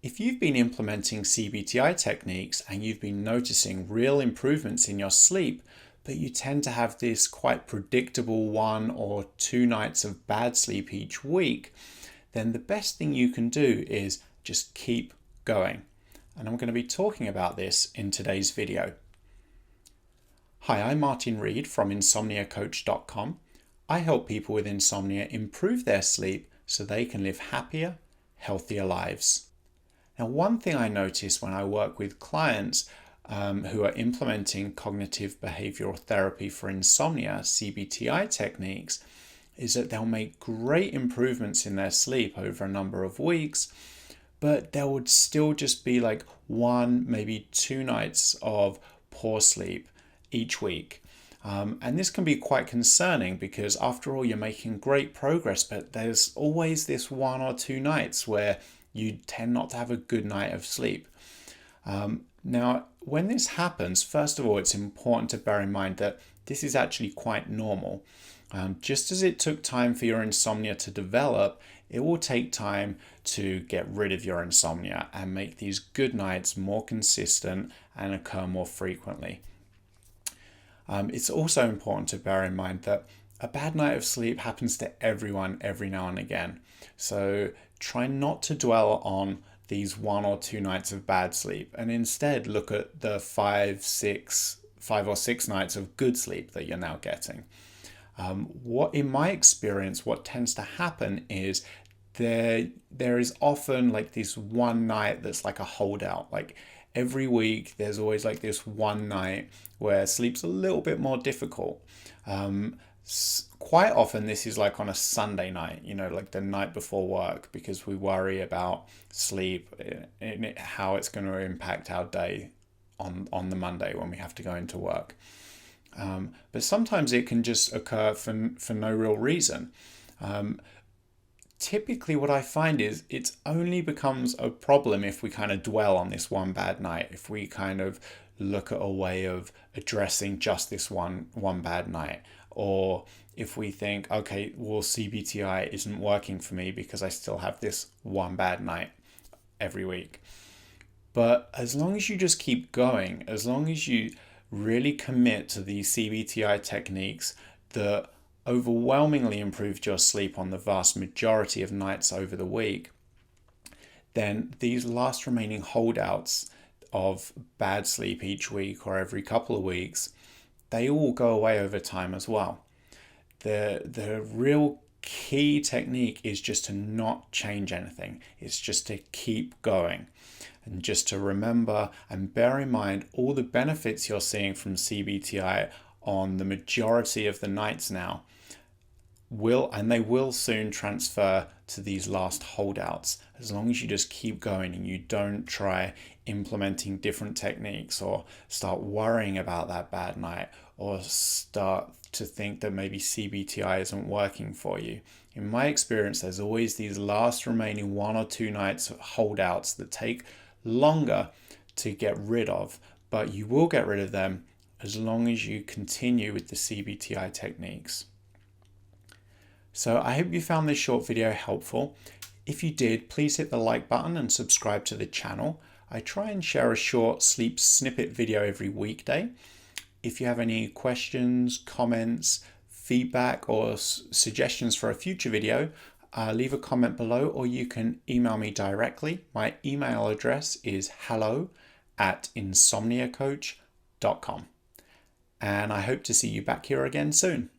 If you've been implementing CBT-I techniques and you've been noticing real improvements in your sleep, but you tend to have this quite predictable 1 or 2 nights of bad sleep each week, then the best thing you can do is just keep going. And I'm going to be talking about this in today's video. Hi, I'm Martin Reed from insomniacoach.com. I help people with insomnia improve their sleep so they can live happier, healthier lives. Now, one thing I notice when I work with clients who are implementing cognitive behavioral therapy for insomnia, CBT-I techniques, is that they'll make great improvements in their sleep over a number of weeks, but there would still just be like 1, maybe 2 nights of poor sleep each week. And this can be quite concerning because after all, you're making great progress, but there's always this 1 or 2 nights where you tend not to have a good night of sleep. Now, when this happens, first of all, it's important to bear in mind that this is actually quite normal. Just as it took time for your insomnia to develop, it will take time to get rid of your insomnia and make these good nights more consistent and occur more frequently. It's also important to bear in mind that a bad night of sleep happens to everyone every now and again. So try not to dwell on these 1 or 2 nights of bad sleep and instead look at the 5 or 6 nights of good sleep that you're now getting. In my experience, what tends to happen is there is often like this one night that's like a holdout. Like every week, there's always like this one night where sleep's a little bit more difficult. Quite often this is like on a Sunday night, like the night before work, because we worry about sleep and how it's going to impact our day on the Monday when we have to go into work. But sometimes it can just occur for no real reason. Typically what I find is it only becomes a problem if we kind of dwell on this one bad night, if we kind of look at a way of addressing just this one bad night, or if we think, okay, well, CBT-I isn't working for me because I still have this one bad night every week. But as long as you just keep going, as long as you really commit to these CBT-I techniques that overwhelmingly improved your sleep on the vast majority of nights over the week, then these last remaining holdouts of bad sleep each week or every couple of weeks, they all go away over time as well. The real key technique is just to not change anything. It's just to keep going and just to remember and bear in mind all the benefits you're seeing from CBT-I on the majority of the nights now they will soon transfer to these last holdouts, as long as you just keep going and you don't try implementing different techniques or start worrying about that bad night or start to think that maybe CBT-I isn't working for you. In my experience, there's always these last remaining 1 or 2 nights of holdouts that take longer to get rid of, but you will get rid of them as long as you continue with the CBT-I techniques. So I hope you found this short video helpful. If you did, please hit the like button and subscribe to the channel. I try and share a short sleep snippet video every weekday. If you have any questions, comments, feedback, or suggestions for a future video, leave a comment below, or you can email me directly. My email address is hello@insomniacoach.com. And I hope to see you back here again soon.